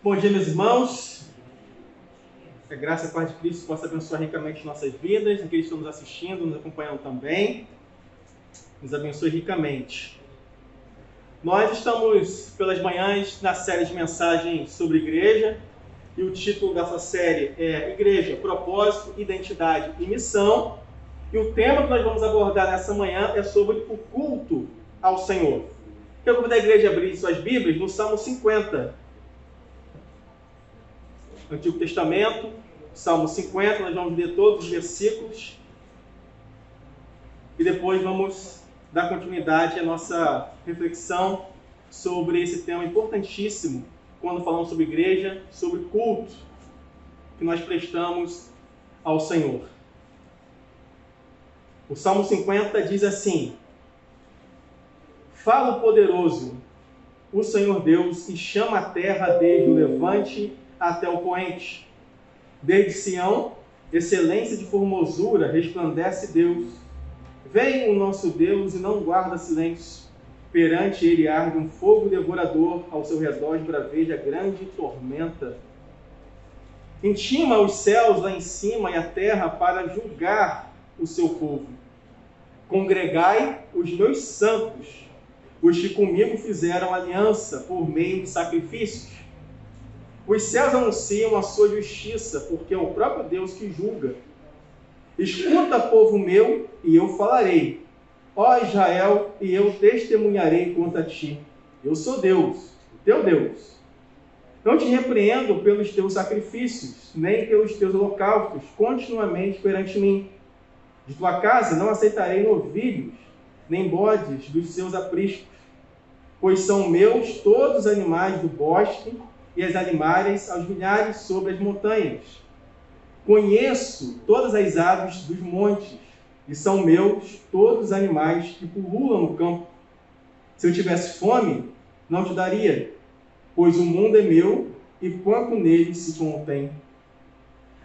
Bom dia, meus irmãos. Que a graça e a paz de Cristo possa abençoar ricamente nossas vidas, aqueles que estão nos assistindo, nos acompanhando também. Nos abençoe ricamente. Nós estamos, pelas manhãs, na série de mensagens sobre igreja, e o título dessa série é Igreja, Propósito, Identidade e Missão. E o tema que nós vamos abordar nessa manhã é sobre o culto ao Senhor. Eu convido a igreja a abrir suas Bíblias no Salmo 50. Antigo Testamento, Salmo 50, nós vamos ler todos os versículos e depois vamos dar continuidade à nossa reflexão sobre esse tema importantíssimo quando falamos sobre igreja, sobre culto que nós prestamos ao Senhor. O Salmo 50 diz assim: Fala o poderoso, o Senhor Deus, e chama a terra desde o levante até o poente. Desde Sião, excelência de formosura, resplandece Deus. Vem o nosso Deus e não guarda silêncio. Perante ele arde um fogo devorador, ao seu redor esbraveja grande tormenta. Intima os céus lá em cima e a terra para julgar o seu povo. Congregai os meus santos, os que comigo fizeram aliança por meio de sacrifícios. Os céus anunciam a sua justiça, porque é o próprio Deus que julga. Escuta, povo meu, e eu falarei. Ó Israel, e eu testemunharei contra ti. Eu sou Deus, o teu Deus. Não te repreendo pelos teus sacrifícios, nem pelos teus holocaustos, continuamente perante mim. De tua casa não aceitarei novilhos, nem bodes dos seus apriscos, pois são meus todos os animais do bosque, e as animais aos milhares sobre as montanhas. Conheço todas as aves dos montes, e são meus todos os animais que pululam no campo. Se eu tivesse fome, não te daria, pois o mundo é meu, e quanto nele se contém.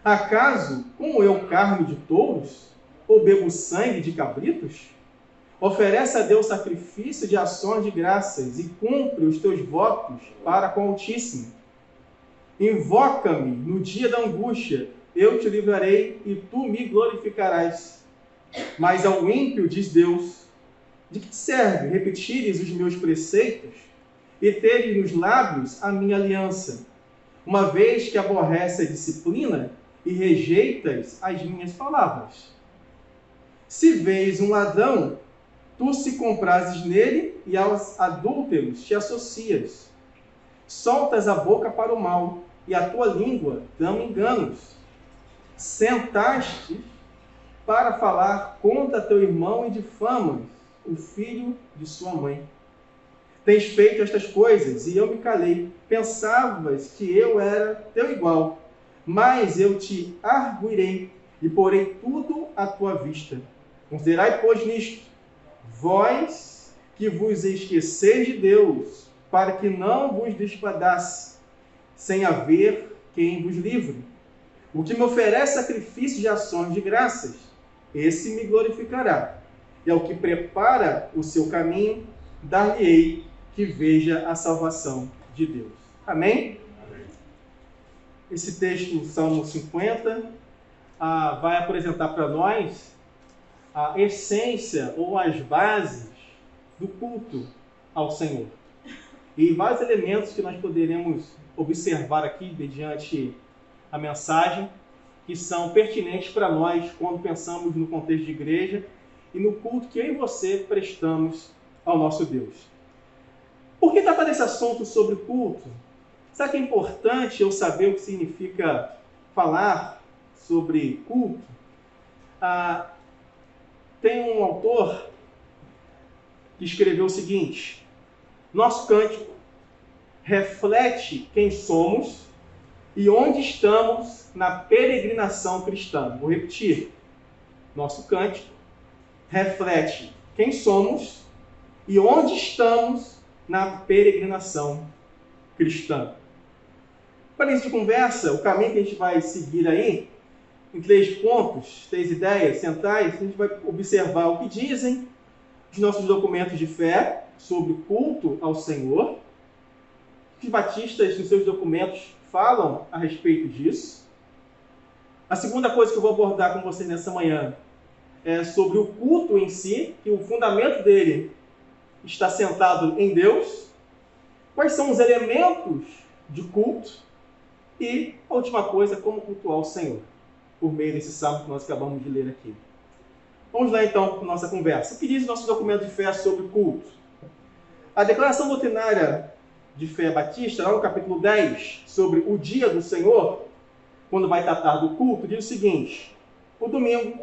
Acaso como eu carne de touros, ou bebo sangue de cabritos? Oferece a Deus sacrifício de ações de graças, e cumpre os teus votos para com o Altíssimo. Invoca-me no dia da angústia, eu te livrarei e tu me glorificarás. Mas ao ímpio diz Deus: de que serve repetires os meus preceitos e teres nos lábios a minha aliança, uma vez que aborrece a disciplina e rejeitas as minhas palavras? Se vês um ladrão, tu se comprases nele e aos adúlteros te associas. Soltas a boca para o mal, e a tua língua dão enganos. Sentaste para falar contra teu irmão e difamas o filho de sua mãe. Tens feito estas coisas, e eu me calei. Pensavas que eu era teu igual, mas eu te arguirei, e porei tudo à tua vista. Considerai, pois, nisto, vós que vos esqueceis de Deus, para que não vos despadasse, sem haver quem vos livre. O que me oferece sacrifício de ações de graças, esse me glorificará. E ao que prepara o seu caminho, dar-lhe-ei que veja a salvação de Deus. Amém? Amém. Esse texto, Salmo 50, vai apresentar para nós a essência ou as bases do culto ao Senhor. E vários elementos que nós poderemos observar aqui, mediante a mensagem, que são pertinentes para nós quando pensamos no contexto de igreja e no culto que eu e você prestamos ao nosso Deus. Por que tratar desse assunto sobre culto? Será que é importante eu saber o que significa falar sobre culto? Tem um autor que escreveu o seguinte: nosso cântico reflete quem somos e onde estamos na peregrinação cristã. Vou repetir. Nosso cântico reflete quem somos e onde estamos na peregrinação cristã. Para início de conversa, o caminho que a gente vai seguir aí, em 3 pontos, 3 ideias centrais, a gente vai observar o que dizem os nossos documentos de fé sobre culto ao Senhor, Os batistas, nos seus documentos, falam a respeito disso. A segunda coisa que eu vou abordar com vocês nessa manhã é sobre o culto em si, que o fundamento dele está sentado em Deus. Quais são os elementos de culto? E a última coisa, como cultuar o Senhor, por meio desse salmo que nós acabamos de ler aqui. Vamos lá então para a nossa conversa. O que diz o nosso documento de fé sobre culto? A declaração doutrinária de fé batista, lá no capítulo 10, sobre o dia do Senhor, quando vai tratar do culto, diz o seguinte: o domingo,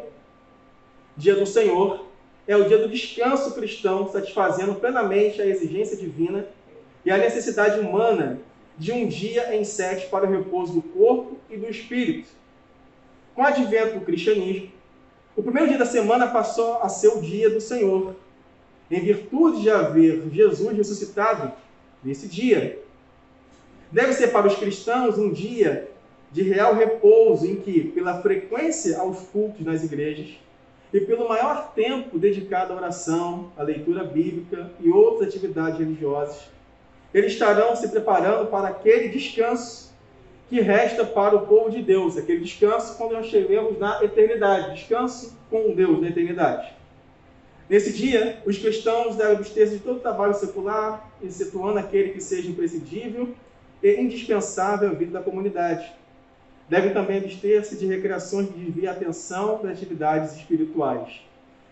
dia do Senhor, é o dia do descanso cristão, satisfazendo plenamente a exigência divina e a necessidade humana de um dia em 7 para o repouso do corpo e do espírito. Com o advento do cristianismo, o primeiro dia da semana passou a ser o dia do Senhor, em virtude de haver Jesus ressuscitado nesse dia. Deve ser para os cristãos um dia de real repouso, em que, pela frequência aos cultos nas igrejas e pelo maior tempo dedicado à oração, à leitura bíblica e outras atividades religiosas, eles estarão se preparando para aquele descanso que resta para o povo de Deus, aquele descanso quando nós chegamos na eternidade, descanso com Deus na eternidade. Nesse dia, os cristãos devem abster-se de todo trabalho secular, excetuando aquele que seja imprescindível e indispensável à vida da comunidade. Devem também abster-se de recreações que desviem a atenção das atividades espirituais.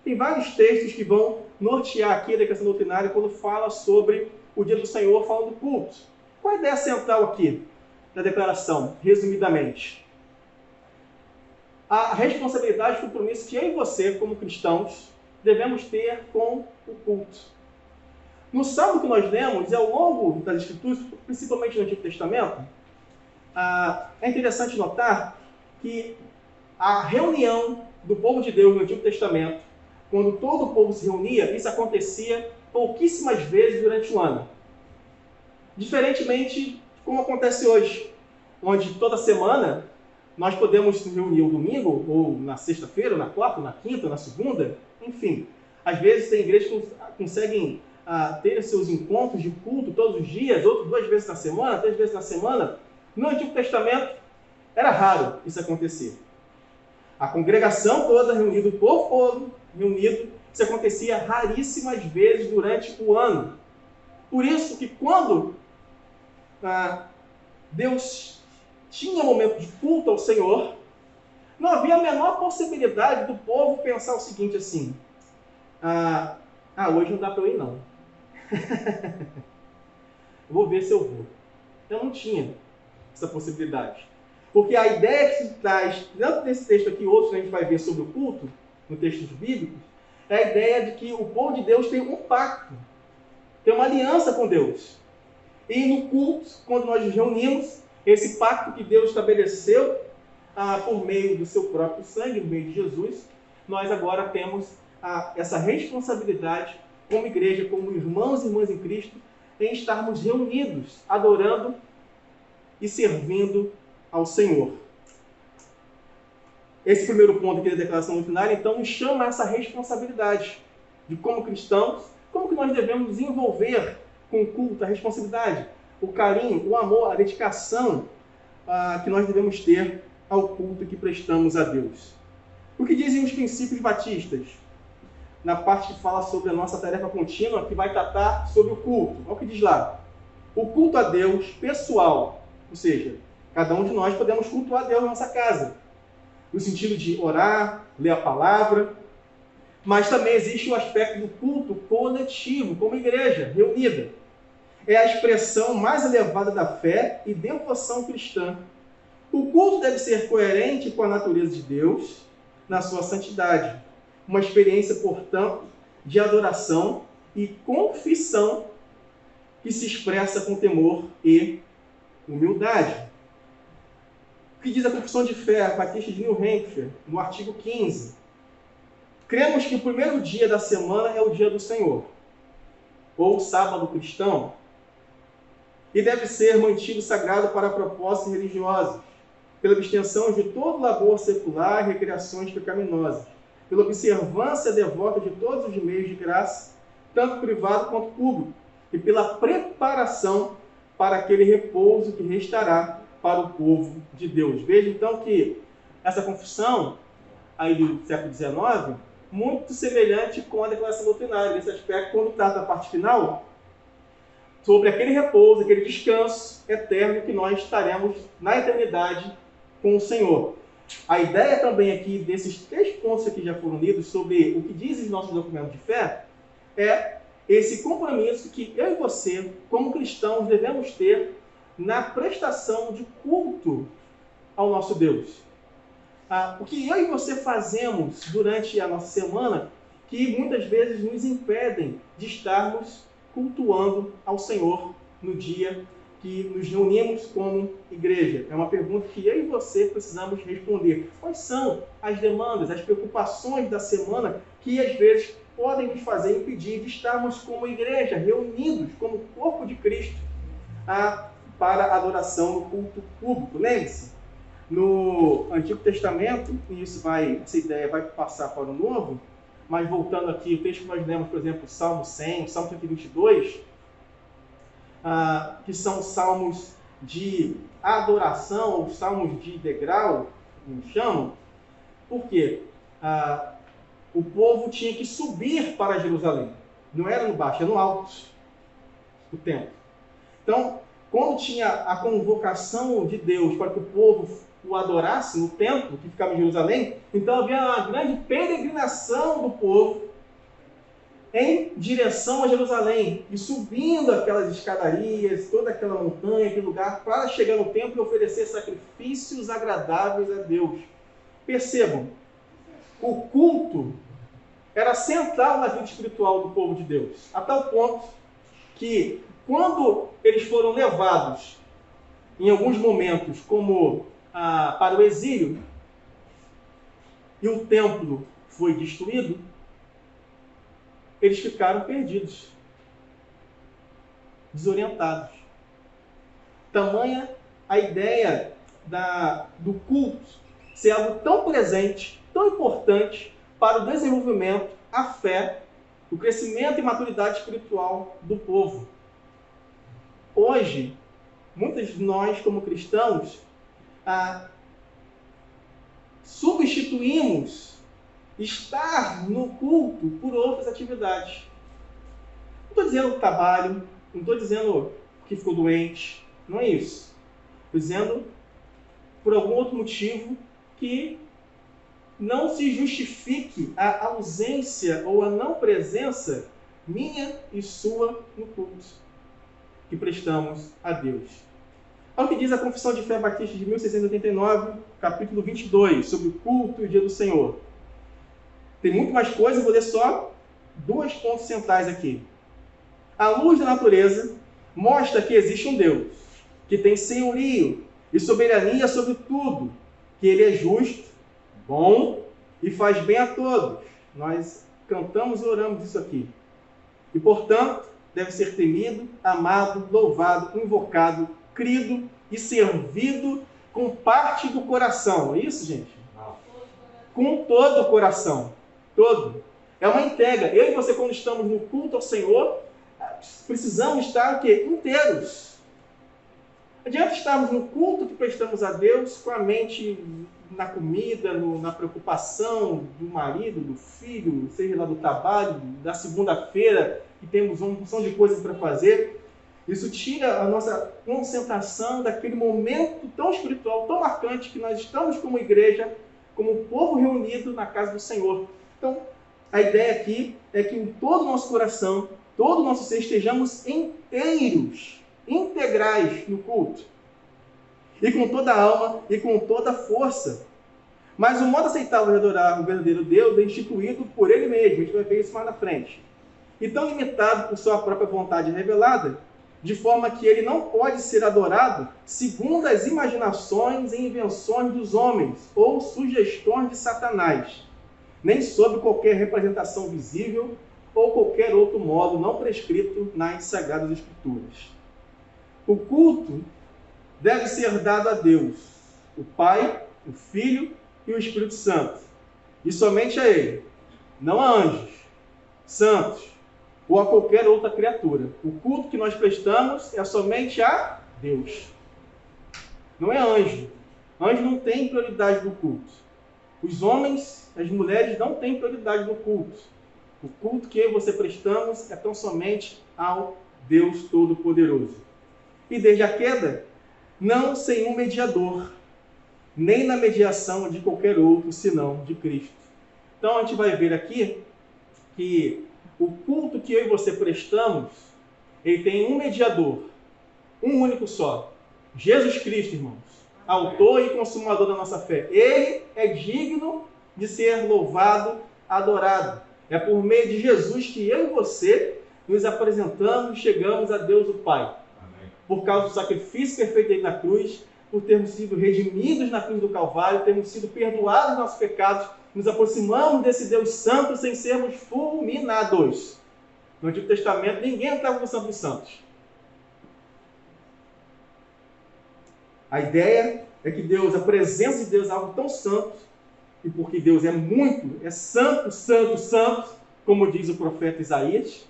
Tem vários textos que vão nortear aqui a declaração doutrinária quando fala sobre o dia do Senhor, falando do culto. Qual a ideia central aqui da declaração, resumidamente? A responsabilidade e o compromisso que eu e você, como cristãos, devemos ter com o culto. No salmo que nós lemos, e ao longo das Escrituras, principalmente no Antigo Testamento, é interessante notar que a reunião do povo de Deus no Antigo Testamento, quando todo o povo se reunia, isso acontecia pouquíssimas vezes durante o ano. Diferentemente de como acontece hoje, onde toda semana nós podemos nos reunir no domingo, ou na sexta-feira, ou na quarta, ou na quinta, ou na segunda, enfim. Às vezes tem igrejas que conseguem ter seus encontros de culto todos os dias, outros 2 vezes na semana, 3 vezes na semana. No Antigo Testamento era raro isso acontecer. A congregação toda reunida, o povo todo reunido, isso acontecia raríssimas vezes durante o ano. Por isso que quando Deus tinha um momento de culto ao Senhor, não havia a menor possibilidade do povo pensar o seguinte assim: hoje não dá para eu ir não. Vou ver se eu vou. Eu não tinha essa possibilidade. Porque a ideia que se traz, tanto nesse texto aqui, outros que a gente vai ver sobre o culto, no textos bíblicos, é a ideia de que o povo de Deus tem um pacto, tem uma aliança com Deus. E no culto, quando nós nos reunimos, esse pacto que Deus estabeleceu por meio do seu próprio sangue, por meio de Jesus, nós agora temos essa responsabilidade como igreja, como irmãos e irmãs em Cristo, em estarmos reunidos, adorando e servindo ao Senhor. Esse primeiro ponto aqui da declaração doutrinária, então, nos chama a essa responsabilidade de como cristãos, como que nós devemos nos envolver com o culto, a responsabilidade, o carinho, o amor, a dedicação que nós devemos ter ao culto que prestamos a Deus. O que dizem os princípios batistas? Na parte que fala sobre a nossa tarefa contínua, que vai tratar sobre o culto. Olha o que diz lá. O culto a Deus pessoal, ou seja, cada um de nós podemos cultuar a Deus na nossa casa, no sentido de orar, ler a palavra, mas também existe o aspecto do culto coletivo, como igreja reunida. É a expressão mais elevada da fé e devoção cristã. O culto deve ser coerente com a natureza de Deus, na sua santidade. Uma experiência, portanto, de adoração e confissão que se expressa com temor e humildade. O que diz a Confissão de Fé Batista de New Hampshire, no artigo 15? Cremos que o primeiro dia da semana é o dia do Senhor, ou o sábado cristão, e deve ser mantido sagrado para propósitos religiosos, pela abstenção de todo labor secular e recreações pecaminosas, pela observância devota de todos os meios de graça, tanto privado quanto público, e pela preparação para aquele repouso que restará para o povo de Deus. Veja então que essa confissão aí do século XIX, muito semelhante com a declaração doutrinária, nesse aspecto, quando trata a parte final, sobre aquele repouso, aquele descanso eterno que nós estaremos na eternidade com o Senhor. A ideia também aqui, desses 3 pontos que já foram lidos, sobre o que dizem os nossos documentos de fé, é esse compromisso que eu e você, como cristãos, devemos ter na prestação de culto ao nosso Deus. O que eu e você fazemos durante a nossa semana, que muitas vezes nos impedem de estarmos cultuando ao Senhor no dia que nos reunimos como igreja? É uma pergunta que eu e você precisamos responder. Quais são as demandas, as preocupações da semana que às vezes podem nos fazer impedir de estarmos como igreja, reunidos como corpo de Cristo para a adoração no culto público? Lembre-se, no Antigo Testamento, e essa ideia vai passar para o Novo, mas voltando aqui, o texto que nós lemos, por exemplo, o Salmo 100, o Salmo 122, que são salmos de adoração, ou salmos de degrau, como chamam. Por quê? O povo tinha que subir para Jerusalém. Não era no baixo, era no alto do templo. Então, quando tinha a convocação de Deus para que o povo o adorasse no templo, que ficava em Jerusalém, então havia uma grande peregrinação do povo em direção a Jerusalém, e subindo aquelas escadarias, toda aquela montanha, aquele lugar, para chegar no templo e oferecer sacrifícios agradáveis a Deus. Percebam, o culto era central na vida espiritual do povo de Deus, a tal ponto que, quando eles foram levados, em alguns momentos, como para o exílio, e o templo foi destruído, eles ficaram perdidos, desorientados. Tamanha a ideia do culto ser algo tão presente, tão importante para o desenvolvimento, a fé, o crescimento e maturidade espiritual do povo. Hoje, muitos de nós, como cristãos, substituímos estar no culto por outras atividades. Não estou dizendo trabalho, não estou dizendo que ficou doente, não é isso. Estou dizendo por algum outro motivo que não se justifique a ausência ou a não presença minha e sua no culto que prestamos a Deus. Olha o que diz a Confissão de Fé Batista de 1689, capítulo 22, sobre o culto e o dia do Senhor. Tem muito mais coisa, eu vou ler só 2 pontos centrais aqui. A luz da natureza mostra que existe um Deus, que tem senhorio e soberania sobre tudo, que Ele é justo, bom e faz bem a todos. Nós cantamos e oramos isso aqui. E, portanto, deve ser temido, amado, louvado, invocado, crido e servido com parte do coração. É isso, gente? Não. Com todo o coração. Todo. É uma entrega. Eu e você, quando estamos no culto ao Senhor, precisamos estar o quê? Inteiros. Não adianta estarmos no culto que prestamos a Deus com a mente na comida, na preocupação do marido, do filho, seja lá do trabalho, da segunda-feira, que temos uma porção de coisas para fazer. Isso tira a nossa concentração daquele momento tão espiritual, tão marcante, que nós estamos como igreja, como povo reunido na casa do Senhor. Então, a ideia aqui é que em todo o nosso coração, todo o nosso ser, estejamos inteiros, integrais no culto. E com toda a alma e com toda a força. Mas o modo aceitável de adorar o verdadeiro Deus é instituído por Ele mesmo. A gente vai ver isso mais na frente. E tão limitado por sua própria vontade revelada, de forma que Ele não pode ser adorado segundo as imaginações e invenções dos homens ou sugestões de Satanás, nem sob qualquer representação visível ou qualquer outro modo não prescrito nas Sagradas Escrituras. O culto deve ser dado a Deus, o Pai, o Filho e o Espírito Santo, e somente a Ele, não a anjos, santos, ou a qualquer outra criatura. O culto que nós prestamos é somente a Deus. Não é anjo. Anjo não tem prioridade no culto. Os homens, as mulheres não têm prioridade no culto. O culto que eu e você prestamos é tão somente ao Deus Todo-Poderoso. E desde a queda, não sem um mediador, nem na mediação de qualquer outro, senão de Cristo. Então a gente vai ver aqui que o culto que eu e você prestamos, ele tem um mediador, um único só. Jesus Cristo, irmãos, autor e consumador da nossa fé. Ele é digno de ser louvado, adorado. É por meio de Jesus que eu e você nos apresentamos e chegamos a Deus o Pai. Amém. Por causa do sacrifício perfeito dele na cruz, por termos sido redimidos na cruz do Calvário, termos sido perdoados dos nossos pecados, nos aproximamos desse Deus Santo sem sermos fulminados. No Antigo Testamento, ninguém entrava no Santo dos Santos. A ideia é que Deus, a presença de Deus é algo tão santo, e porque Deus é muito, é santo, santo, santo, como diz o profeta Isaías,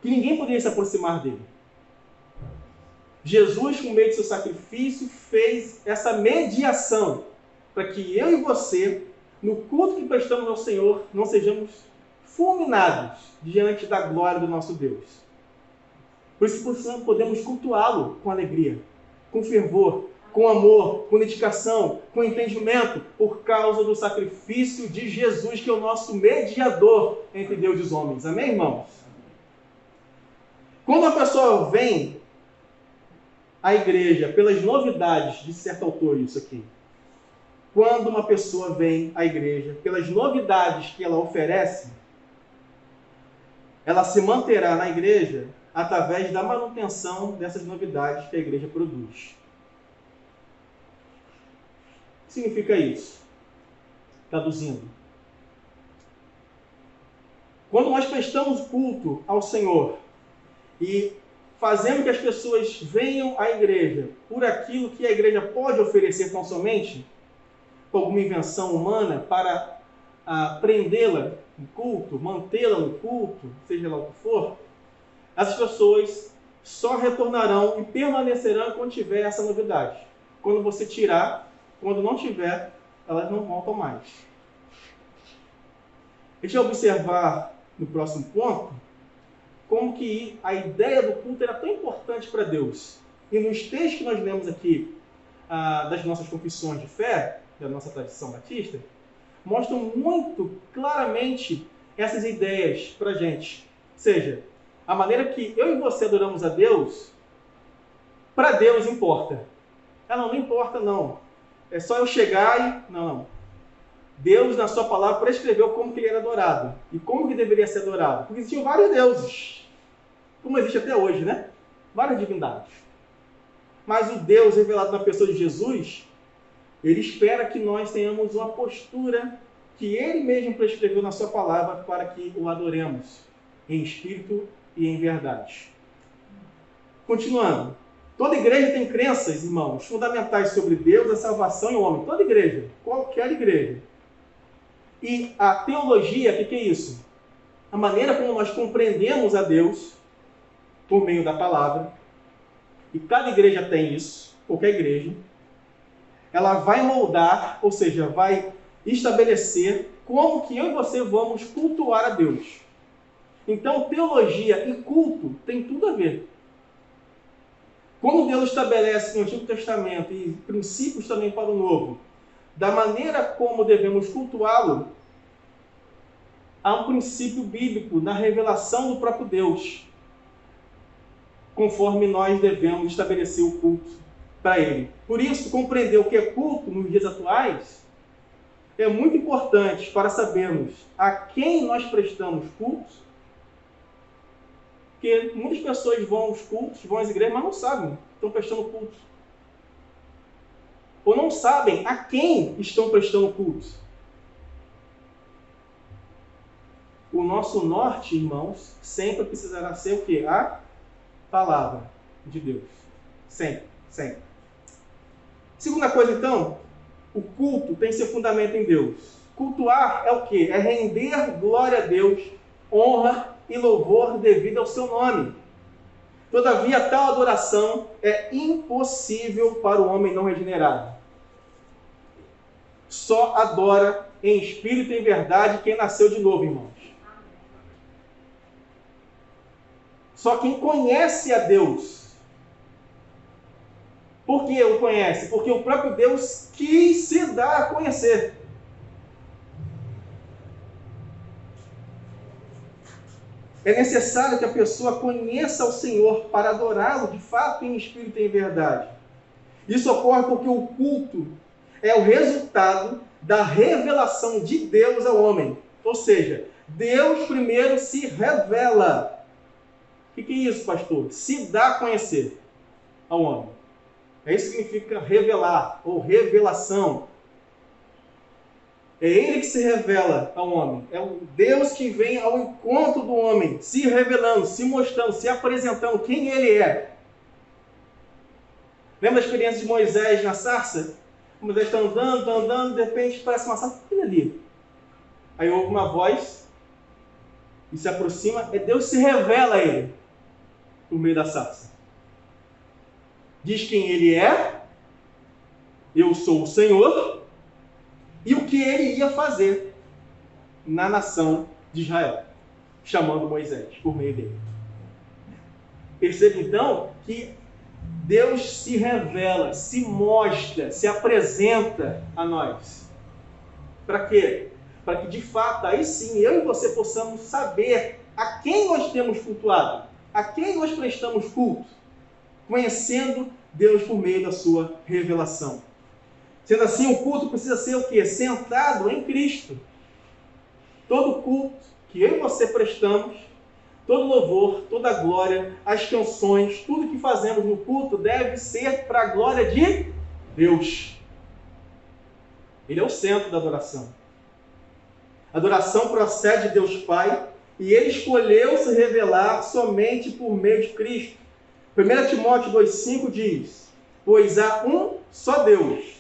que ninguém poderia se aproximar dele. Jesus, por meio do seu sacrifício, fez essa mediação para que eu e você, no culto que prestamos ao Senhor, não sejamos fulminados diante da glória do nosso Deus. Por isso podemos cultuá-lo com alegria, com fervor, com amor, com dedicação, com entendimento, por causa do sacrifício de Jesus, que é o nosso mediador entre Deus e os homens. Amém, irmãos? Quando a pessoa vem à igreja pelas novidades, de certo autor isso aqui, quando uma pessoa vem à igreja pelas novidades que ela oferece, ela se manterá na igreja através da manutenção dessas novidades que a igreja produz. O que significa isso? Traduzindo. Quando nós prestamos culto ao Senhor e fazemos que as pessoas venham à igreja por aquilo que a igreja pode oferecer tão somente, por alguma invenção humana, para prendê-la no culto, mantê-la no culto, seja lá o que for, as pessoas só retornarão e permanecerão quando tiver essa novidade. Quando você tirar, quando não tiver, elas não voltam mais. A gente vai observar no próximo ponto como que a ideia do culto era tão importante para Deus. E nos textos que nós lemos aqui das nossas confissões de fé, da nossa tradição batista, mostram muito claramente essas ideias para a gente. Ou seja, a maneira que eu e você adoramos a Deus, para Deus importa. Não importa não. É só eu chegar e... Não. Deus, na sua palavra, prescreveu como que ele era adorado. E como que deveria ser adorado. Porque existiam vários deuses. Como existe até hoje, né? Várias divindades. Mas o Deus revelado na pessoa de Jesus, ele espera que nós tenhamos uma postura que ele mesmo prescreveu na sua palavra para que o adoremos em espírito e em verdade. Continuando. Toda igreja tem crenças, irmãos, fundamentais sobre Deus, a salvação e o homem. Toda igreja. Qualquer igreja. E a teologia, o que é isso? A maneira como nós compreendemos a Deus por meio da palavra. E cada igreja tem isso, qualquer igreja. Ela vai moldar, ou seja, vai estabelecer como que eu e você vamos cultuar a Deus. Então, teologia e culto tem tudo a ver. Como Deus estabelece no Antigo Testamento e princípios também para o Novo, da maneira como devemos cultuá-lo, há um princípio bíblico na revelação do próprio Deus, conforme nós devemos estabelecer o culto para Ele. Por isso, compreender o que é culto nos dias atuais é muito importante para sabermos a quem nós prestamos culto, porque muitas pessoas vão aos cultos, vão às igrejas, mas não sabem que estão prestando culto. Ou não sabem a quem estão prestando culto. O nosso norte, irmãos, sempre precisará ser o quê? A palavra de Deus. Sempre, sempre. Segunda coisa, então, o culto tem seu fundamento em Deus. Cultuar é o quê? É render glória a Deus honra e louvor devido ao seu nome. Todavia, tal adoração é impossível para o homem não regenerado. Só adora em espírito e em verdade quem nasceu de novo, irmãos. Só quem conhece a Deus. Por que o conhece? Porque o próprio Deus quis se dar a conhecer. É necessário que a pessoa conheça o Senhor para adorá-lo de fato em espírito e em verdade. Isso ocorre porque o culto é o resultado da revelação de Deus ao homem. Ou seja, Deus primeiro se revela. O que é isso, pastor? Se dá a conhecer ao homem. Isso significa revelar ou revelação. É Ele que se revela ao homem. É o Deus que vem ao encontro do homem, se revelando, se mostrando, se apresentando quem Ele é. Lembra a experiência de Moisés na sarça? Moisés está andando, de repente parece uma sarça. Olha ali. Aí ouve uma voz e se aproxima. É Deus que se revela a ele por meio da sarça. Diz quem Ele é. Eu sou o Senhor. E o que Ele ia fazer na nação de Israel, chamando Moisés por meio dele. Percebe então que Deus se revela, se mostra, se apresenta a nós. Para quê? Para que de fato, aí sim, eu e você possamos saber a quem nós temos cultuado, a quem nós prestamos culto, conhecendo Deus por meio da sua revelação. Sendo assim, o culto precisa ser o quê? Centrado em Cristo. Todo culto que eu e você prestamos, todo louvor, toda glória, as canções, tudo que fazemos no culto deve ser para a glória de Deus. Ele é o centro da adoração. A adoração procede de Deus Pai e Ele escolheu se revelar somente por meio de Cristo. 1 Timóteo 2,5 diz: pois há um só Deus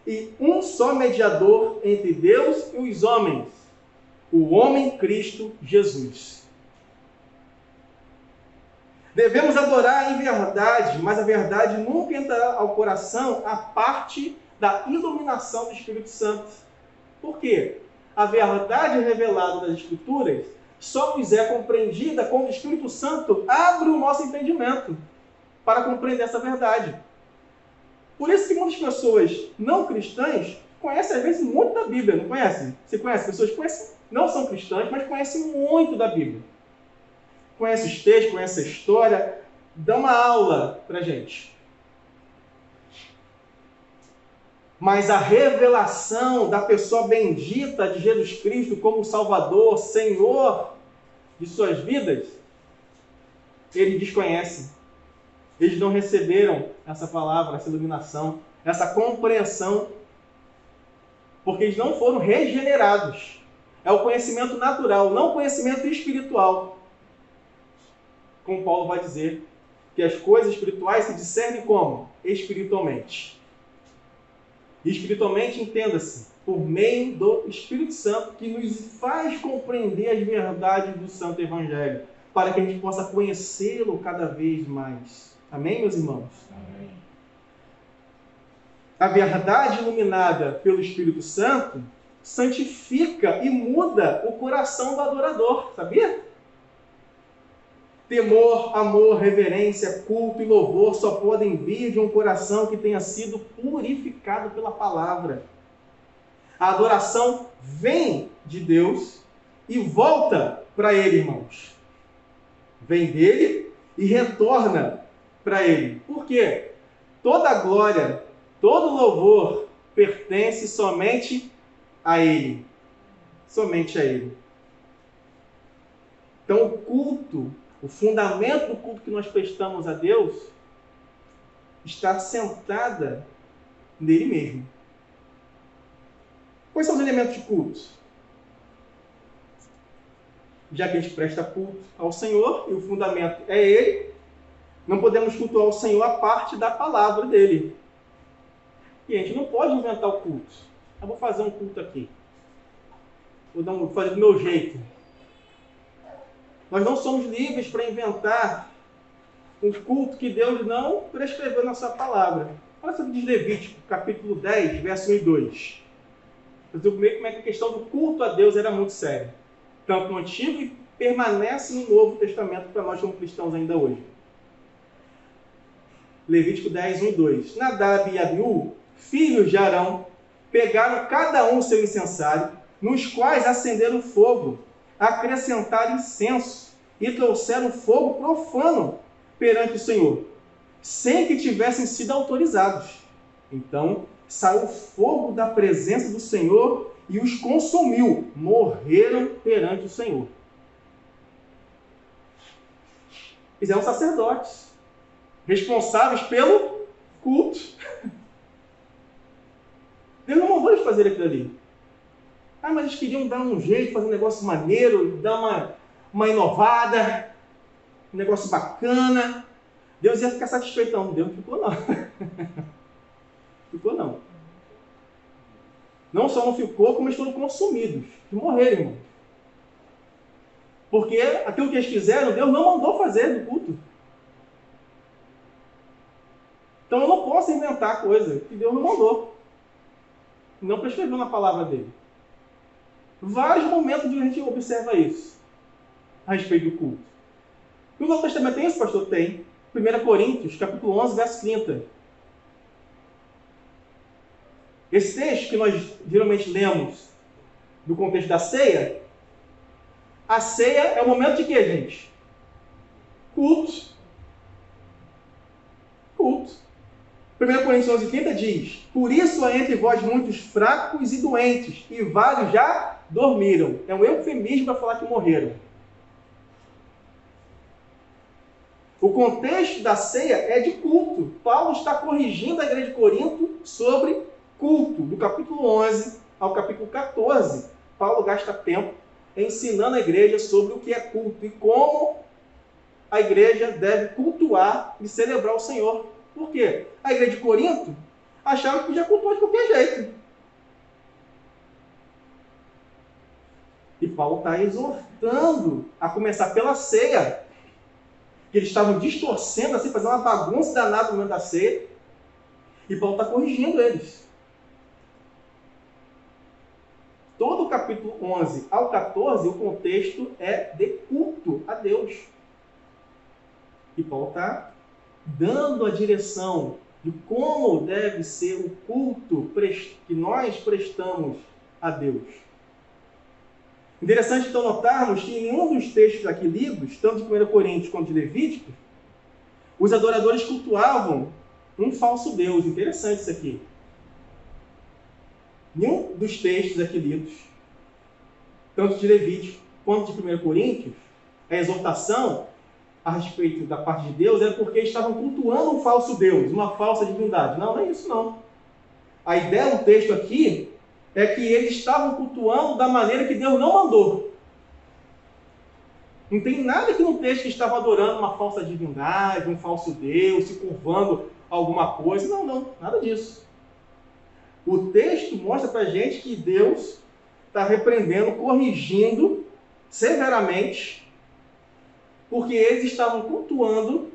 e um só mediador entre Deus e os homens, o homem Cristo Jesus. Devemos adorar em verdade, mas a verdade nunca entrará ao coração a parte da iluminação do Espírito Santo. Por quê? A verdade revelada nas Escrituras só nos é compreendida quando o Espírito Santo abre o nosso entendimento para compreender essa verdade. Por isso que muitas pessoas não cristãs conhecem, às vezes, muito da Bíblia, não conhecem? Você conhece pessoas que conhecem, não são cristãs, mas conhecem muito da Bíblia. Conhece os textos, conhece a história, dá uma aula para a gente. Mas a revelação da pessoa bendita de Jesus Cristo como Salvador, Senhor de suas vidas, eles desconhecem. Eles não receberam essa palavra, essa iluminação, essa compreensão, porque eles não foram regenerados. É o conhecimento natural, não o conhecimento espiritual. Como Paulo vai dizer, que as coisas espirituais se discernem como? Espiritualmente. E espiritualmente, entenda-se, por meio do Espírito Santo, que nos faz compreender as verdades do Santo Evangelho, para que a gente possa conhecê-lo cada vez mais. Amém, meus irmãos? Amém. A verdade iluminada pelo Espírito Santo santifica e muda o coração do adorador, sabia? Temor, amor, reverência, culto e louvor só podem vir de um coração que tenha sido purificado pela palavra. A adoração vem de Deus e volta para Ele, irmãos. Vem dele e retorna para Ele. Por quê? Toda glória, todo louvor pertence somente a Ele. Somente a Ele. Então o culto, o fundamento do culto que nós prestamos a Deus está sentada nele mesmo. Quais são os elementos de culto? Já que a gente presta culto ao Senhor e o fundamento é Ele, não podemos cultuar o Senhor a parte da palavra dele. E a gente não pode inventar o culto. Eu vou fazer um culto aqui. Vou fazer do meu jeito. Nós não somos livres para inventar um culto que Deus não prescreveu na sua palavra. Olha só o que diz Levítico, capítulo 10, verso 1 e 2. Para você ver como é que a questão do culto a Deus era muito séria. Tanto no Antigo e permanece no Novo Testamento para nós como cristãos ainda hoje. Levítico 10, 1 e 2. Nadab e Abiú, filhos de Arão, pegaram cada um seu incensário, nos quais acenderam fogo, acrescentaram incenso e trouxeram fogo profano perante o Senhor, sem que tivessem sido autorizados. Então saiu fogo da presença do Senhor e os consumiu, morreram perante o Senhor. Eles eram sacerdotes, responsáveis pelo culto. Deus não mandou eles fazer aquilo ali. Ah, mas eles queriam dar um jeito, fazer um negócio maneiro, dar uma inovada, um negócio bacana. Deus ia ficar satisfeito. Não, Deus não ficou não. Ficou não. Não só não ficou, como eles foram consumidos. De morrer, irmão. Porque aquilo que eles fizeram, Deus não mandou fazer no culto. Então eu não posso inventar coisa que Deus não mandou. Não prescreveu na palavra dele. Vários momentos onde a gente observa isso a respeito do culto. No Novo Testamento tem isso, pastor? Tem. 1 Coríntios, capítulo 11, verso 30. Esse texto que nós geralmente lemos no contexto da ceia, a ceia é o momento de quê, gente? Culto. Culto. 1 Coríntios 11, 30 diz: por isso há entre vós muitos fracos e doentes, e vários já dormiram. É um eufemismo para falar que morreram. O contexto da ceia é de culto. Paulo está corrigindo a igreja de Corinto sobre culto. Do capítulo 11 ao capítulo 14, Paulo gasta tempo ensinando a igreja sobre o que é culto e como a igreja deve cultuar e celebrar o Senhor. Por quê? A igreja de Corinto achava que podia cultuar de qualquer jeito. E Paulo está exortando a começar pela ceia, que eles estavam distorcendo, assim, fazendo uma bagunça danada no meio da ceia. E Paulo está corrigindo eles. Todo o capítulo 11 ao 14, o contexto é de culto a Deus. E Paulo está dando a direção de como deve ser o culto que nós prestamos a Deus. Interessante, então, notarmos que em nenhum dos textos aqui lidos, tanto de 1 Coríntios quanto de Levítico, os adoradores cultuavam um falso Deus. Interessante isso aqui. Nenhum dos textos aqui lidos, tanto de Levítico quanto de 1 Coríntios, a exortação a respeito da parte de Deus era porque estavam cultuando um falso Deus, uma falsa divindade. Não, não é isso não. A ideia do texto aqui é que eles estavam cultuando da maneira que Deus não mandou. Não tem nada aqui no texto que estavam adorando uma falsa divindade, um falso Deus, se curvando a alguma coisa. Não, não, nada disso. O texto mostra para a gente que Deus está repreendendo, corrigindo severamente, porque eles estavam cultuando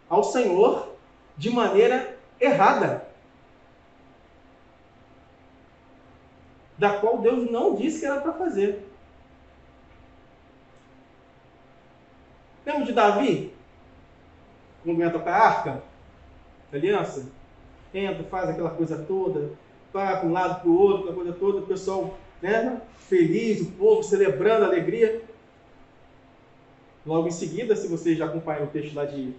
ao Senhor de maneira errada, da qual Deus não disse que era para fazer. Lembra de Davi? Quando entra para a arca da aliança? Entra, faz aquela coisa toda, vai para um lado para o outro, aquela coisa toda, o pessoal, né, feliz, o povo celebrando a alegria. Logo em seguida, se você já acompanha o texto lá de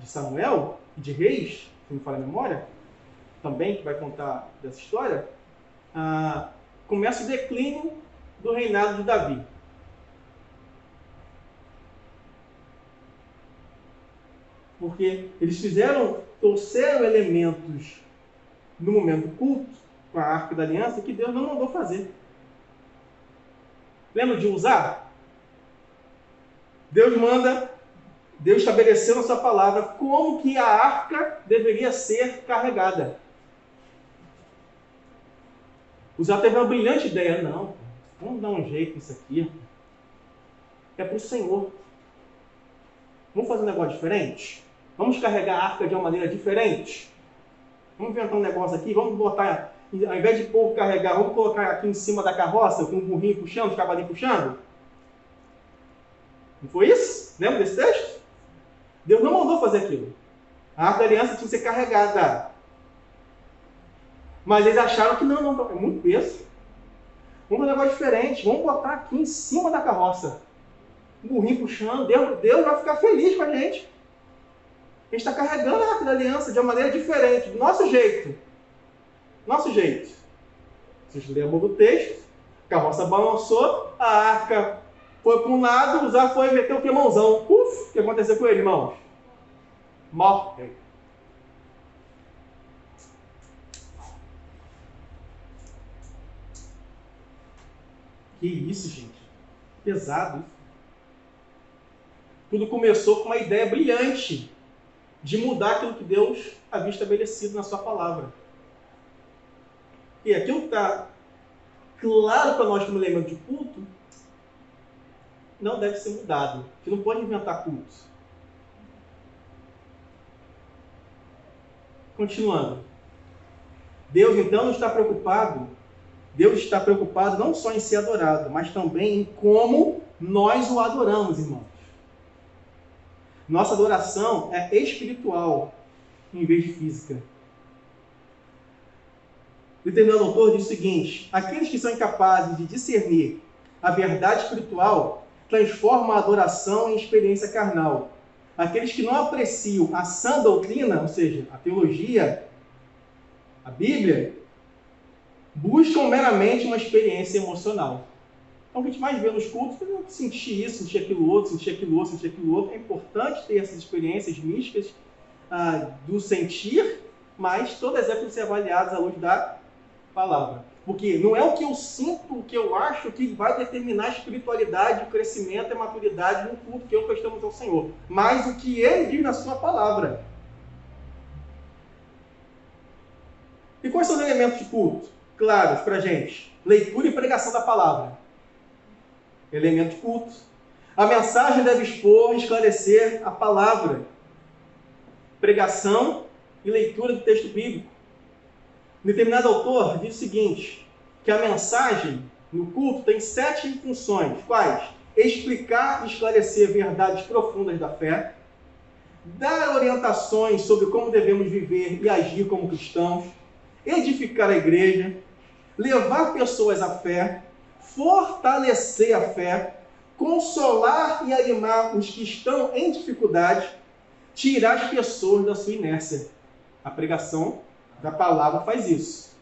Samuel e de Reis, se não me falha a memória, também que vai contar dessa história, começa o declínio do reinado de Davi. Porque eles trouxeram elementos no momento do culto, com a Arca da Aliança, que Deus não mandou fazer. Lembra de Uzá? Deus estabeleceu na sua palavra como que a arca deveria ser carregada. Uzá teve uma brilhante ideia. Não, vamos dar um jeito nisso aqui. é para o Senhor. Vamos fazer um negócio diferente? Vamos carregar a arca de uma maneira diferente? Vamos inventar um negócio aqui, vamos botar, ao invés de o povo carregar, vamos colocar aqui em cima da carroça, com o burrinho puxando, os cavalinhos puxando? Não foi isso? Lembra desse texto? Deus não mandou fazer aquilo. A arca da aliança tinha que ser carregada. Mas eles acharam que não, é muito peso. Vamos fazer um negócio diferente, vamos botar aqui em cima da carroça. O burrinho puxando, Deus vai ficar feliz com a gente. A gente está carregando a arca da aliança de uma maneira diferente, do nosso jeito. Nosso jeito. Vocês lembram do texto? A carroça balançou, a arca foi para um lado, o Zá foi meter o queimãozão. O que aconteceu com ele, irmãos? Morre. Que isso, gente? Pesado. Tudo começou com uma ideia brilhante de mudar aquilo que Deus havia estabelecido na sua palavra. E aquilo que está claro para nós como elemento de culto, não deve ser mudado. Você não pode inventar cultos. Continuando. Deus, então, não está preocupado. Deus está preocupado não só em ser adorado, mas também em como nós o adoramos, irmãos. Nossa adoração é espiritual, em vez de física. O determinado autor diz o seguinte: aqueles que são incapazes de discernir a verdade espiritual transformam a adoração em experiência carnal. Aqueles que não apreciam a sã doutrina, ou seja, a teologia, a Bíblia, buscam meramente uma experiência emocional. Então, o que a gente mais vê nos cultos é sentir isso, sentir aquilo outro, sentir aquilo outro, sentir aquilo outro. É importante ter essas experiências místicas do sentir, mas todas elas têm que ser avaliadas à luz da palavra. Porque não é o que eu sinto, o que eu acho que vai determinar a espiritualidade, o crescimento e a maturidade no culto que eu prestamos ao Senhor, mas o que Ele diz na sua palavra. E quais são os elementos de culto? Claros para a gente. Leitura e pregação da palavra. Elemento de culto. A mensagem deve expor e esclarecer a palavra. Pregação e leitura do texto bíblico. Um determinado autor diz o seguinte, que a mensagem no culto tem 7 funções. Quais? Explicar e esclarecer verdades profundas da fé, dar orientações sobre como devemos viver e agir como cristãos, edificar a igreja, levar pessoas à fé, fortalecer a fé, consolar e animar os que estão em dificuldade, tirar as pessoas da sua inércia. A pregação da palavra faz isso.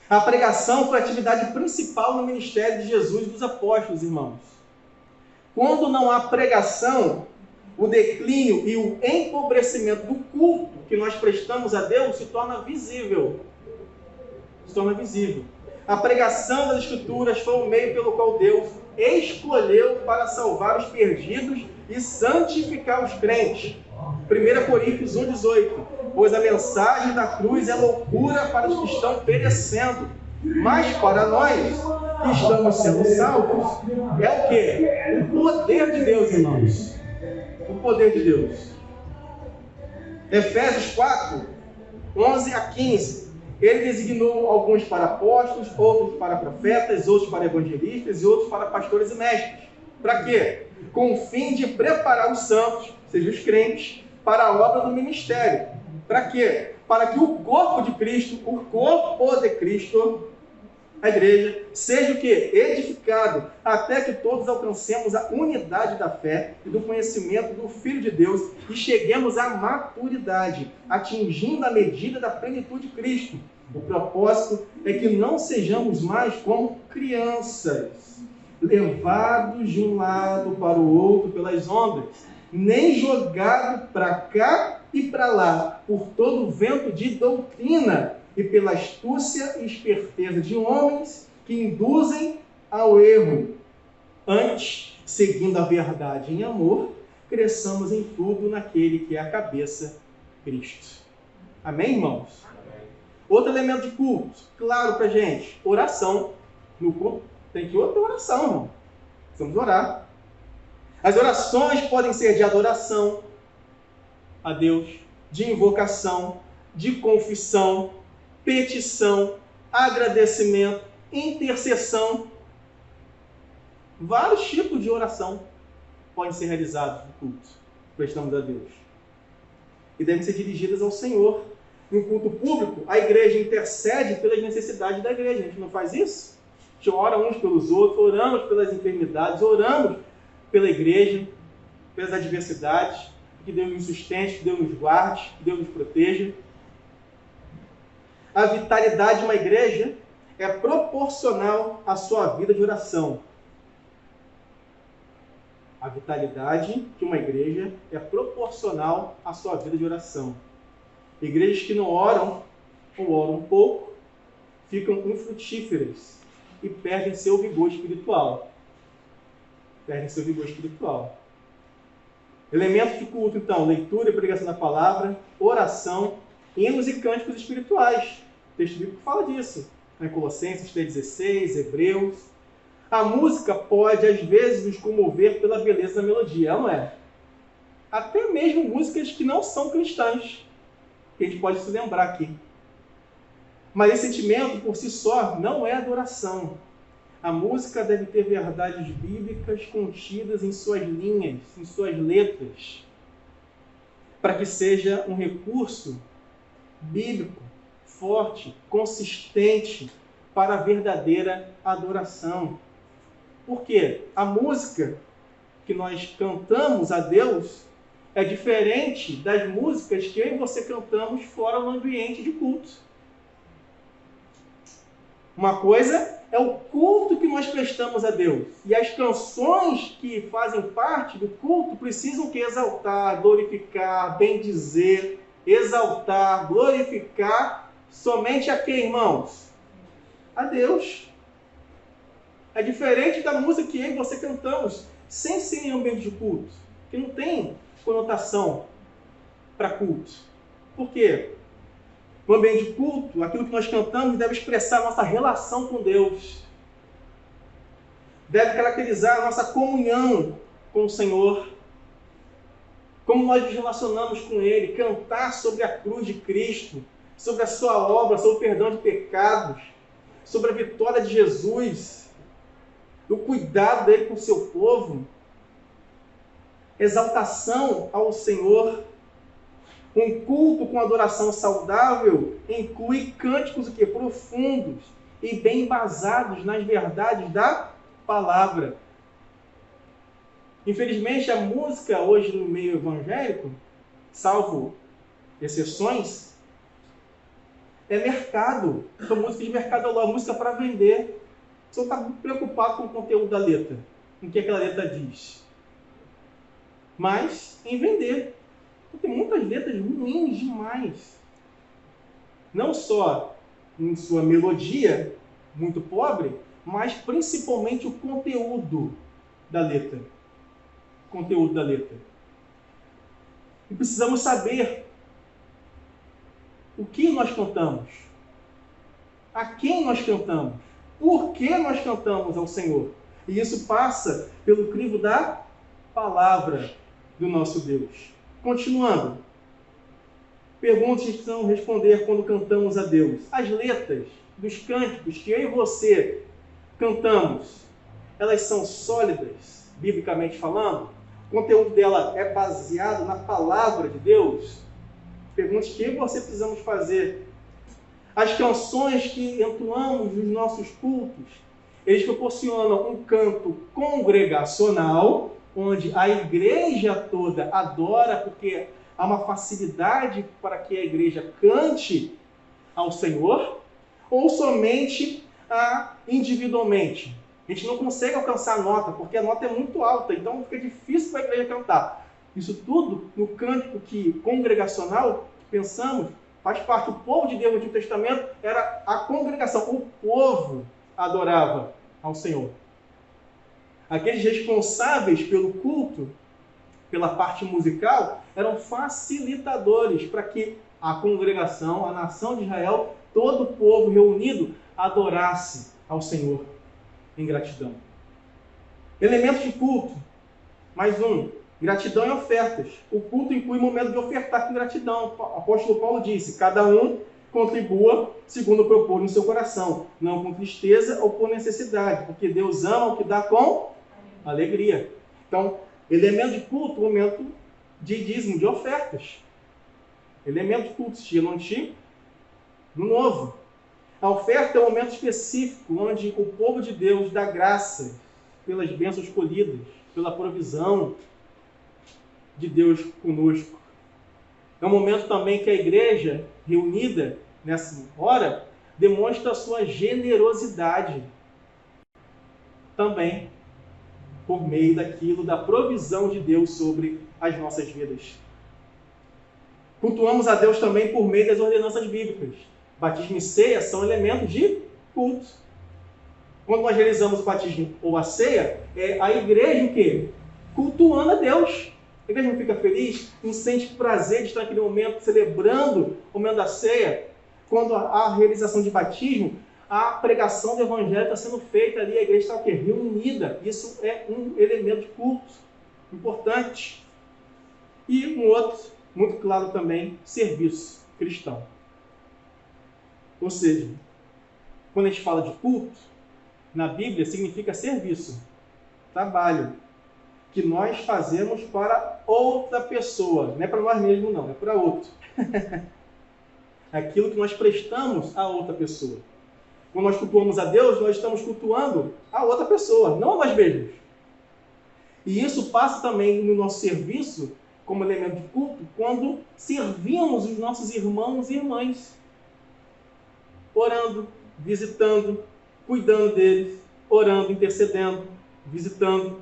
A pregação foi a atividade principal no ministério de Jesus e dos apóstolos, irmãos. Quando não há pregação, o declínio e o empobrecimento do culto que nós prestamos a Deus se torna visível. Se torna visível. A pregação das Escrituras foi o meio pelo qual Deus escolheu para salvar os perdidos e santificar os crentes. 1 Coríntios 1,18. Pois a mensagem da cruz é loucura para os que estão perecendo, mas para nós que estamos sendo salvos, é o quê? O poder de Deus, irmãos. O poder de Deus. Efésios 4, 11 a 15. Ele designou alguns para apóstolos, outros para profetas, outros para evangelistas e outros para pastores e mestres. Para quê? Com o fim de preparar os santos, ou seja, os crentes, para a obra do ministério. Para quê? Para que o corpo de Cristo, o corpo de Cristo, a igreja, seja o quê? Edificado, até que todos alcancemos a unidade da fé e do conhecimento do Filho de Deus e cheguemos à maturidade, atingindo a medida da plenitude de Cristo. O propósito é que não sejamos mais como crianças, levados de um lado para o outro pelas ondas, nem jogados para cá e para lá por todo o vento de doutrina e pela astúcia e esperteza de homens que induzem ao erro. Antes, seguindo a verdade em amor, cresçamos em tudo naquele que é a cabeça, Cristo. Amém, irmãos? Amém. Outro elemento de culto, claro pra gente, oração. No culto tem que ter oração, irmão. Precisamos orar. As orações podem ser de adoração a Deus, de invocação, de confissão, petição, agradecimento, intercessão. Vários tipos de oração podem ser realizados no culto. Prestamos a Deus. E devem ser dirigidas ao Senhor. No culto público, a igreja intercede pelas necessidades da igreja. A gente não faz isso? A gente ora uns pelos outros, oramos pelas enfermidades, oramos pela igreja, pelas adversidades, que Deus nos sustente, que Deus nos guarde, que Deus nos proteja. A vitalidade de uma igreja é proporcional à sua vida de oração. A vitalidade de uma igreja é proporcional à sua vida de oração. Igrejas que não oram, ou oram pouco, ficam infrutíferas e perdem seu vigor espiritual. Elementos de culto, então, leitura e pregação da palavra, oração, hinos e cânticos espirituais. O texto bíblico fala disso. Em Colossenses 3,16, Hebreus. A música pode, às vezes, nos comover pela beleza da melodia, não é? Até mesmo músicas que não são cristãs, que a gente pode se lembrar aqui. Mas esse sentimento, por si só, não é adoração. A música deve ter verdades bíblicas contidas em suas linhas, em suas letras, para que seja um recurso bíblico, forte, consistente para a verdadeira adoração. Por quê? A música que nós cantamos a Deus é diferente das músicas que eu e você cantamos fora no ambiente de culto. Uma coisa é o culto que nós prestamos a Deus. E as canções que fazem parte do culto precisam que exaltar, glorificar, bendizer, exaltar, glorificar somente a quem, irmãos? A Deus. É diferente da música que eu e você cantamos sem ser em ambiente de culto, que não tem conotação para culto. Por quê? No ambiente de culto, aquilo que nós cantamos deve expressar a nossa relação com Deus. Deve caracterizar a nossa comunhão com o Senhor. Como nós nos relacionamos com Ele. Cantar sobre a cruz de Cristo, sobre a sua obra, sobre o perdão de pecados, sobre a vitória de Jesus, o cuidado dele com o seu povo. Exaltação ao Senhor. Um culto com adoração saudável inclui cânticos profundos e bem embasados nas verdades da palavra. Infelizmente, a música hoje no meio evangélico, salvo exceções, é mercado. São músicas de mercadológico, música para vender. Você está muito preocupado com o conteúdo da letra, com o que aquela letra diz. Mas em vender. Tem muitas letras ruins demais. Não só em sua melodia, muito pobre, mas principalmente o conteúdo da letra. E precisamos saber o que nós cantamos, a quem nós cantamos, por que nós cantamos ao Senhor. E isso passa pelo crivo da palavra do nosso Deus. Continuando, perguntas que precisamos responder quando cantamos a Deus. As letras dos cânticos que eu e você cantamos, elas são sólidas, biblicamente falando? O conteúdo dela é baseado na palavra de Deus? Perguntas que eu e você precisamos fazer. As canções que entoamos nos nossos cultos, eles proporcionam um canto congregacional, onde a igreja toda adora, porque há uma facilidade para que a igreja cante ao Senhor, ou somente individualmente. A gente não consegue alcançar a nota, porque a nota é muito alta, então fica difícil para a igreja cantar. Isso tudo, no cântico congregacional, pensamos, faz parte. O povo de Deus no Antigo Testamento era a congregação, o povo adorava ao Senhor. Aqueles responsáveis pelo culto, pela parte musical, eram facilitadores para que a congregação, a nação de Israel, todo o povo reunido, adorasse ao Senhor em gratidão. Elementos de culto. Mais um. Gratidão e ofertas. O culto inclui o momento de ofertar com gratidão. O apóstolo Paulo disse, cada um contribua segundo propor no seu coração, não com tristeza ou por necessidade, porque Deus ama o que dá com alegria. Então, elemento de culto, momento de dízimo, de ofertas. Elemento de culto, estilo antigo, no novo. A oferta é um momento específico onde o povo de Deus dá graça pelas bênçãos escolhidas, pela provisão de Deus conosco. É um momento também que a igreja, reunida nessa hora, demonstra a sua generosidade também por meio daquilo, da provisão de Deus sobre as nossas vidas. Cultuamos a Deus também por meio das ordenanças bíblicas. Batismo e ceia são elementos de culto. Quando nós realizamos o batismo ou a ceia, é a igreja o quê? Cultuando a Deus. A igreja não fica feliz, não sente prazer de estar naquele momento celebrando o momento da ceia. Quando há a realização de batismo, a pregação do evangelho está sendo feita ali, a igreja está o quê? Reunida. Isso é um elemento de culto importante. E um outro, muito claro também, serviço cristão. Ou seja, quando a gente fala de culto, na Bíblia significa serviço, trabalho, que nós fazemos para outra pessoa. Não é para nós mesmos, não, é para outro. Aquilo que nós prestamos a outra pessoa. Quando nós cultuamos a Deus, nós estamos cultuando a outra pessoa, não a nós mesmos. E isso passa também no nosso serviço, como elemento de culto, quando servimos os nossos irmãos e irmãs. Orando, visitando, cuidando deles, orando, intercedendo, visitando.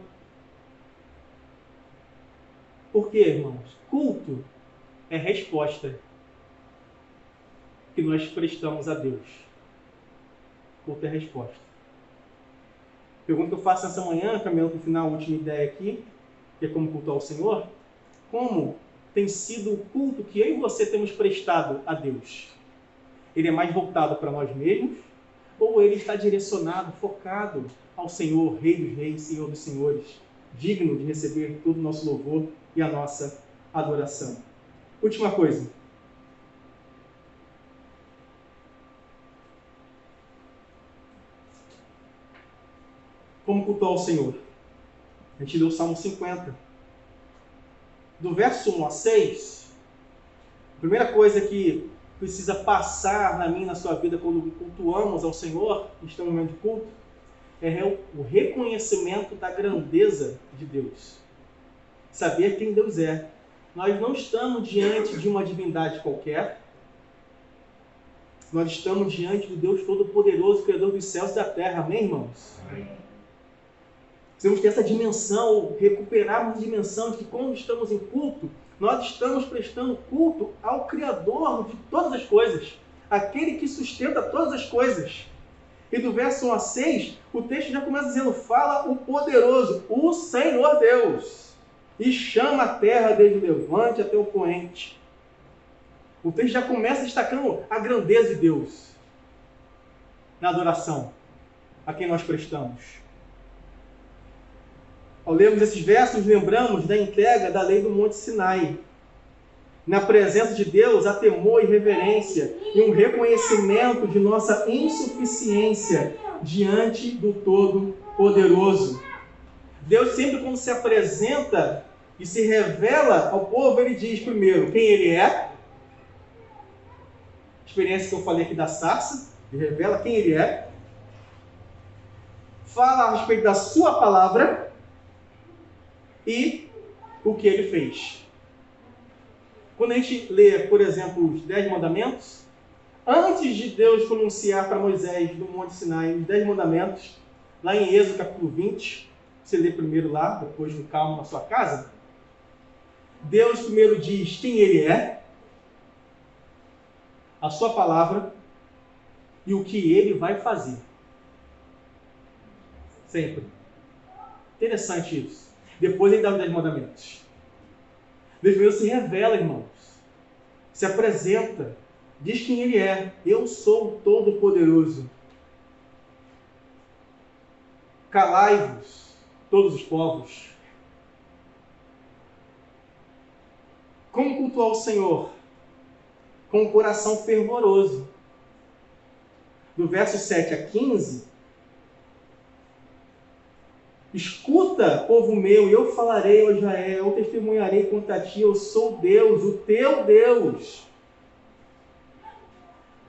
Por quê, irmãos? Culto é resposta que nós prestamos a Deus. Culto é resposta. Pergunta que eu faço essa manhã, caminhando para o final, a última ideia aqui, que é como cultuar o Senhor. Como tem sido o culto que eu e você temos prestado a Deus? Ele é mais voltado para nós mesmos? Ou ele está direcionado, focado ao Senhor, Rei dos Reis, Senhor dos Senhores, digno de receber todo o nosso louvor e a nossa adoração? Última coisa. Como cultuar o Senhor? A gente leu o Salmo 50. Do verso 1 a 6, a primeira coisa que precisa passar na minha e na sua vida quando cultuamos ao Senhor, estamos no momento de culto, é o reconhecimento da grandeza de Deus. Saber quem Deus é. Nós não estamos diante de uma divindade qualquer. Nós estamos diante do Deus Todo-Poderoso, Criador dos céus e da terra. Amém, irmãos? Amém. Precisamos ter essa dimensão, recuperarmos a dimensão de que quando estamos em culto, nós estamos prestando culto ao Criador de todas as coisas. Aquele que sustenta todas as coisas. E do verso 1 a 6, o texto já começa dizendo, fala o poderoso, o Senhor Deus, e chama a terra desde o levante até o poente. O texto já começa destacando a grandeza de Deus na adoração a quem nós prestamos. Ao lermos esses versos, lembramos da entrega da lei do Monte Sinai. Na presença de Deus, há temor e reverência e um reconhecimento de nossa insuficiência diante do Todo-Poderoso. Deus sempre, quando se apresenta e se revela ao povo, ele diz primeiro quem ele é. Experiência que eu falei aqui da sarça, ele revela quem ele é. Fala a respeito da sua palavra e o que ele fez. Quando a gente lê, por exemplo, os 10 mandamentos, antes de Deus pronunciar para Moisés no Monte Sinai os 10 mandamentos, lá em Êxodo capítulo 20, você lê primeiro lá, depois no calmo na sua casa, Deus primeiro diz quem ele é, a sua palavra e o que ele vai fazer. Sempre. Interessante isso. Depois ele dá os 10 mandamentos. Deus mesmo se revela, irmãos. Se apresenta. Diz quem ele é. Eu sou o Todo-Poderoso. Calai-vos, todos os povos. Como cultuar o Senhor? Com um coração fervoroso. Do verso 7 a 15, escuta, povo meu, e eu falarei, ó Israel, eu testemunharei contra ti, eu sou Deus, o teu Deus.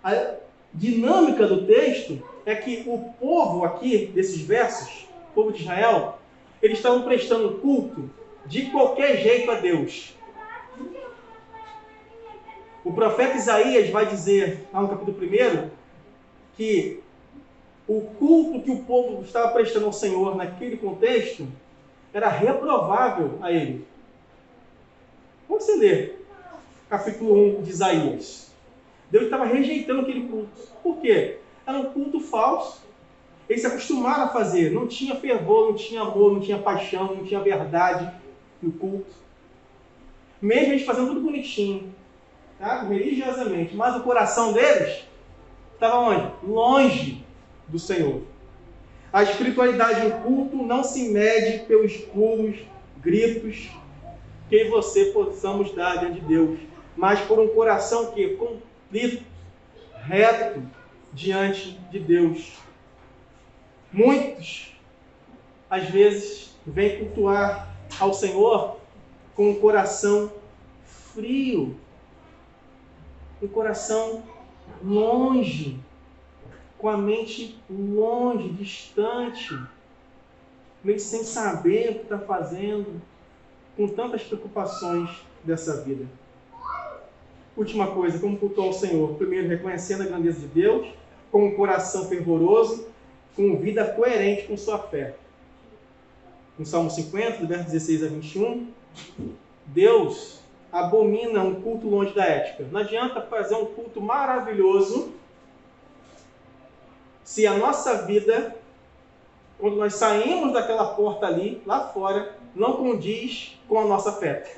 A dinâmica do texto é que o povo aqui, desses versos, o povo de Israel, eles estavam prestando culto de qualquer jeito a Deus. O profeta Isaías vai dizer, lá no capítulo 1, que o culto que o povo estava prestando ao Senhor naquele contexto era reprovável a ele. Vamos você ler capítulo 1 de Isaías. Deus estava rejeitando aquele culto. Por quê? Era um culto falso. Eles se acostumaram a fazer. Não tinha fervor, não tinha amor, não tinha paixão, não tinha verdade no culto. Mesmo eles fazendo tudo bonitinho, tá? Religiosamente. Mas o coração deles estava onde? Longe do Senhor. A espiritualidade no culto não se mede pelos pulos, gritos que eu e você possamos dar diante de Deus, mas por um coração que contrito, reto diante de Deus. Muitos, às vezes, vêm cultuar ao Senhor com um coração frio, um coração longe, com a mente longe, distante, meio sem saber o que está fazendo, com tantas preocupações dessa vida. Última coisa, como cultuar o Senhor? Primeiro, reconhecendo a grandeza de Deus, com um coração fervoroso, com vida coerente com sua fé. No Salmo 50, do verso 16 a 21, Deus abomina um culto longe da ética. Não adianta fazer um culto maravilhoso se a nossa vida, quando nós saímos daquela porta ali, lá fora, não condiz com a nossa fé.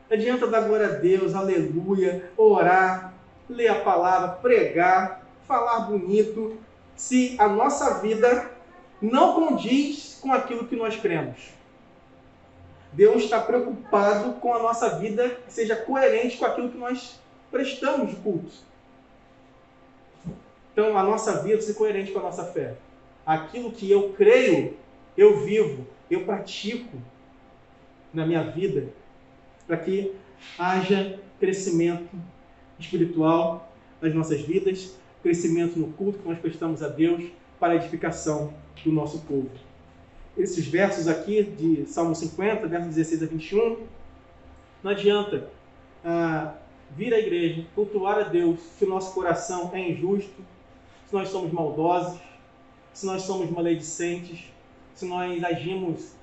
Não adianta dar glória a Deus, aleluia, orar, ler a palavra, pregar, falar bonito, se a nossa vida não condiz com aquilo que nós cremos. Deus está preocupado com a nossa vida que seja coerente com aquilo que nós prestamos de culto. Então, a nossa vida precisa ser coerente com a nossa fé. Aquilo que eu creio, eu vivo, eu pratico na minha vida, para que haja crescimento espiritual nas nossas vidas, crescimento no culto que nós prestamos a Deus para a edificação do nosso povo. Esses versos aqui de Salmo 50, versos 16 a 21, não adianta vir à igreja, cultuar a Deus, se o nosso coração é injusto, se nós somos maldosos, se nós somos maledicentes, se nós agimos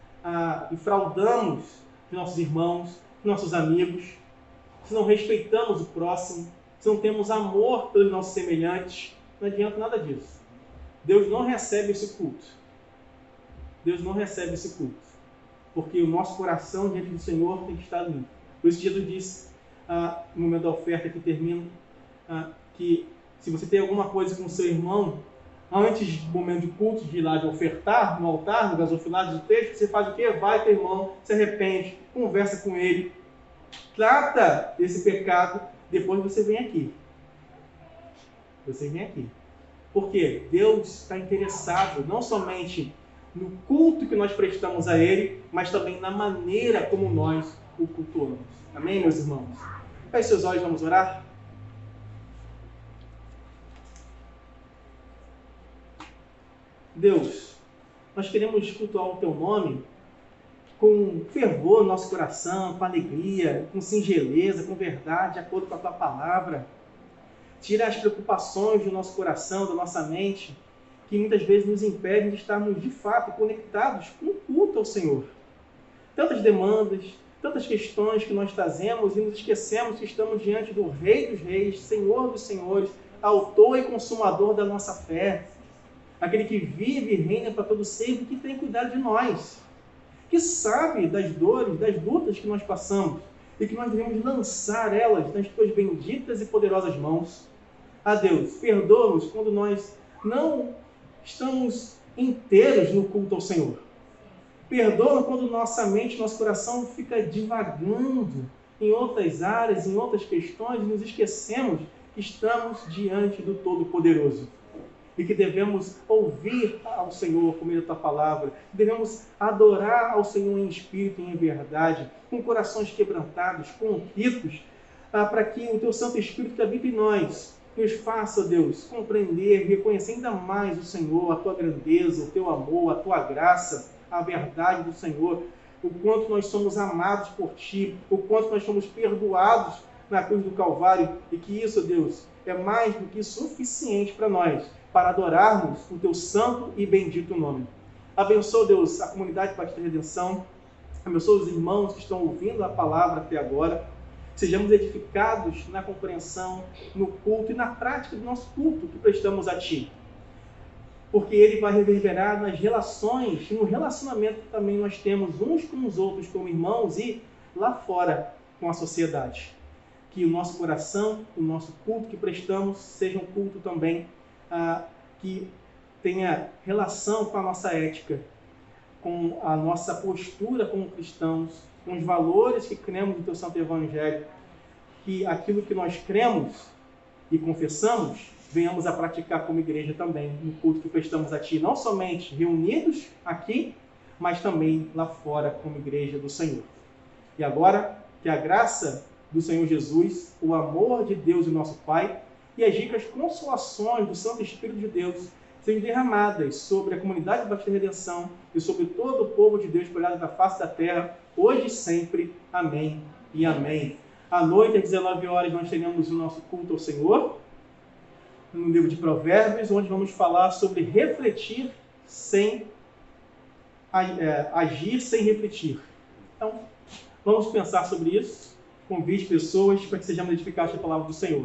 e fraudamos os nossos irmãos, os nossos amigos, se não respeitamos o próximo, se não temos amor pelos nossos semelhantes, não adianta nada disso. Deus não recebe esse culto. Deus não recebe esse culto. Porque o nosso coração diante do Senhor tem que estar limpo. Por isso Jesus disse, no momento da oferta que termina, que se você tem alguma coisa com o seu irmão, antes do momento de culto, de ir lá de ofertar no altar, no gasofilário do texto, você faz o quê? Vai teu irmão, se arrepende, conversa com ele, trata desse pecado, depois você vem aqui. Você vem aqui. Porque Deus está interessado não somente no culto que nós prestamos a Ele, mas também na maneira como nós o cultuamos. Amém, meus irmãos? Feche seus olhos, vamos orar? Deus, nós queremos cultuar o Teu nome com fervor no nosso coração, com alegria, com singeleza, com verdade, de acordo com a Tua palavra. Tira as preocupações do nosso coração, da nossa mente, que muitas vezes nos impedem de estarmos de fato conectados com o culto ao Senhor. Tantas demandas, tantas questões que nós trazemos e nos esquecemos que estamos diante do Rei dos Reis, Senhor dos Senhores, autor e consumador da nossa fé, aquele que vive e reina para todo sempre, que tem cuidado de nós, que sabe das dores, das lutas que nós passamos e que nós devemos lançar elas nas tuas benditas e poderosas mãos. Deus, perdoa-nos quando nós não estamos inteiros no culto ao Senhor. Perdoa quando nossa mente, nosso coração fica divagando em outras áreas, em outras questões, e nos esquecemos que estamos diante do Todo-Poderoso. E que devemos ouvir ao Senhor por meio da tua palavra. Devemos adorar ao Senhor em espírito e em verdade, com corações quebrantados, contritos, para que o teu Santo Espírito que habita em nós nos faça, Deus, compreender, reconhecer ainda mais o Senhor, a tua grandeza, o teu amor, a tua graça, a verdade do Senhor, o quanto nós somos amados por ti, o quanto nós somos perdoados na cruz do Calvário, e que isso, Deus, é mais do que suficiente para nós, para adorarmos o teu santo e bendito nome. Abençoa, Deus, a comunidade Batista Redenção, abençoa os irmãos que estão ouvindo a palavra até agora, sejamos edificados na compreensão, no culto e na prática do nosso culto que prestamos a ti. Porque ele vai reverberar nas relações, no relacionamento que também nós temos uns com os outros como irmãos e lá fora com a sociedade. Que o nosso coração, o nosso culto que prestamos seja um culto também que tenha relação com a nossa ética, com a nossa postura como cristãos, com os valores que cremos no teu Santo Evangelho, que aquilo que nós cremos e confessamos, venhamos a praticar como igreja também, no culto que prestamos a ti, não somente reunidos aqui, mas também lá fora como igreja do Senhor. E agora, que a graça do Senhor Jesus, o amor de Deus e nosso Pai, e as ricas consolações do Santo Espírito de Deus sejam derramadas sobre a comunidade da Batista Redenção e sobre todo o povo de Deus espalhado na face da terra, hoje e sempre. Amém e amém. À noite, às 19 horas, nós teremos o nosso culto ao Senhor, no livro de Provérbios, onde vamos falar sobre refletir sem agir sem refletir. Então, vamos pensar sobre isso. Convide pessoas para que sejamos edificados pela palavra do Senhor.